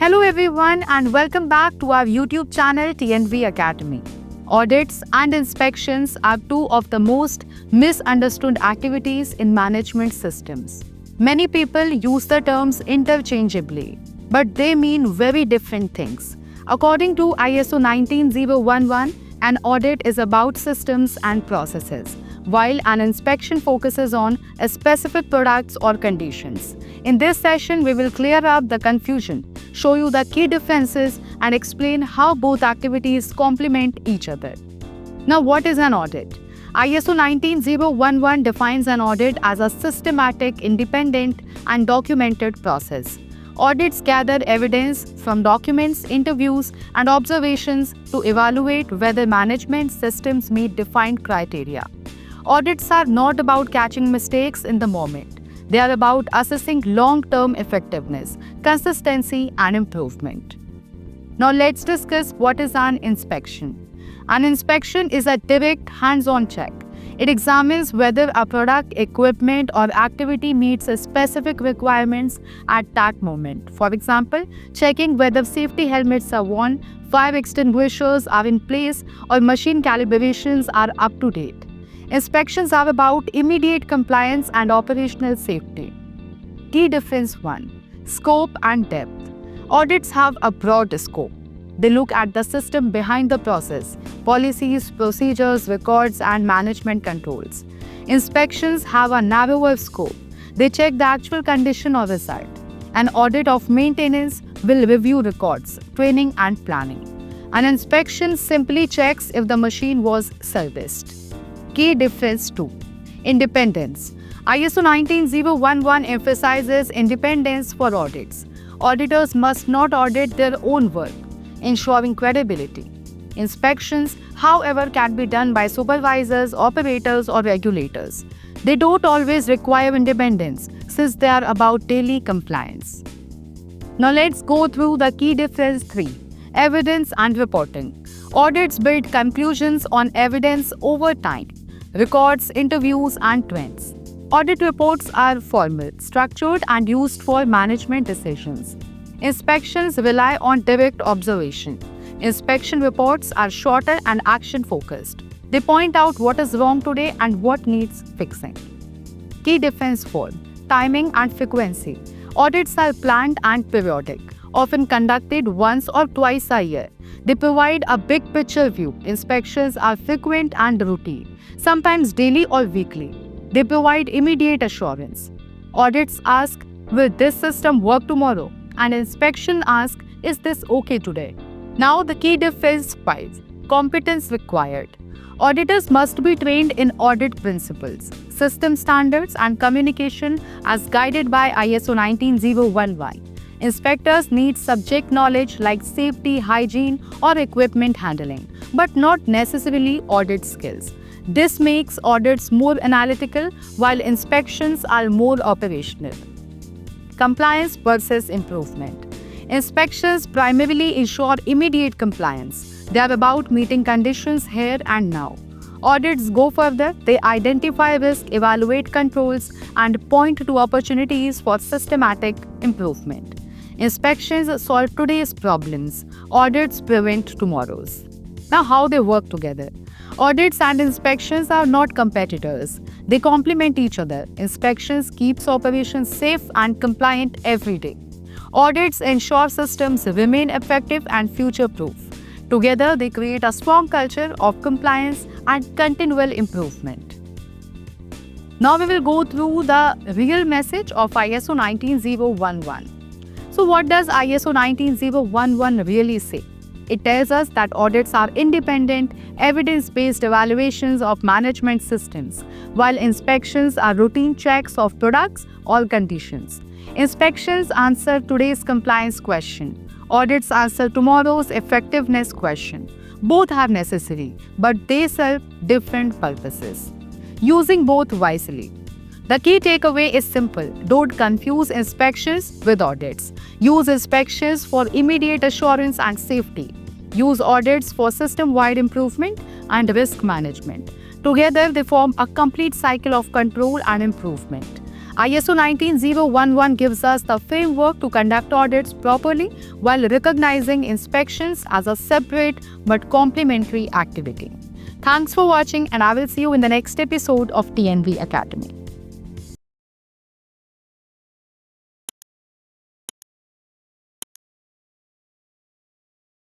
Hello everyone and welcome back to our YouTube channel TNV Academy. Audits and inspections are two of the most misunderstood activities in management systems. Many people use the terms interchangeably, but they mean very different things. According to ISO 19011, an audit is about systems and processes, while an inspection focuses on a specific products or conditions. In this session, we will clear up the confusion, show you the key differences, and explain how both activities complement each other. Now, what is an audit? ISO 19011 defines an audit as a systematic, independent, and documented process. Audits gather evidence from documents, interviews, and observations to evaluate whether management systems meet defined criteria. Audits are not about catching mistakes in the moment. They are about assessing long-term effectiveness, consistency, and improvement. Now let's discuss what is an inspection. An inspection is a direct hands-on check. It examines whether a product, equipment, or activity meets a specific requirements at that moment. For example, checking whether safety helmets are worn, fire extinguishers are in place, or machine calibrations are up to date. Inspections are about immediate compliance and operational safety. Key difference 1. Scope and depth. Audits have a broad scope. They look at the system behind the process, policies, procedures, records, and management controls. Inspections have a narrower scope. They check the actual condition or result. An audit of maintenance will review records, training, and planning. An inspection simply checks if the machine was serviced. Key difference 2. Independence. ISO 19011 emphasizes independence for audits. Auditors must not audit their own work, ensuring credibility. Inspections, however, can be done by supervisors, operators, or regulators. They don't always require independence since they are about daily compliance. Now let's go through the key difference 3. Evidence and reporting. Audits build conclusions on evidence over time, records, interviews, and trends. Audit reports are formal, structured, and used for management decisions. Inspections rely on direct observation. Inspection reports are shorter and action-focused. They point out what is wrong today and what needs fixing. Key difference 4. Timing and frequency. Audits are planned and periodic, often conducted once or twice a year. They provide a big picture view. Inspections are frequent and routine, sometimes daily or weekly. They provide immediate assurance. Audits ask, will this system work tomorrow? And inspection asks, is this okay today? Now the key difference 5. Competence required. Auditors must be trained in audit principles, system standards, and communication as guided by ISO 19011. Inspectors need subject knowledge like safety, hygiene, or equipment handling, but not necessarily audit skills. This makes audits more analytical, while inspections are more operational. Compliance versus improvement. Inspections primarily ensure immediate compliance. They are about meeting conditions here and now. Audits go further. They identify risk, evaluate controls, and point to opportunities for systematic improvement. Inspections solve today's problems. Audits prevent tomorrow's. Now, how they work together. Audits and inspections are not competitors. They complement each other. Inspections keeps operations safe and compliant every day. Audits ensure systems remain effective and future-proof. Together, they create a strong culture of compliance and continual improvement. Now we will go through the real message of ISO 19011. So what does ISO 19011 really say? It tells us that audits are independent, evidence-based evaluations of management systems, while inspections are routine checks of products or conditions. Inspections answer today's compliance question. Audits answer tomorrow's effectiveness question. Both are necessary, but they serve different purposes. Using both wisely. The key takeaway is simple. Don't confuse inspections with audits. Use inspections for immediate assurance and safety. Use audits for system-wide improvement and risk management. Together, they form a complete cycle of control and improvement. ISO 19011 gives us the framework to conduct audits properly while recognizing inspections as a separate but complementary activity. Thanks for watching, and I will see you in the next episode of TNV Academy.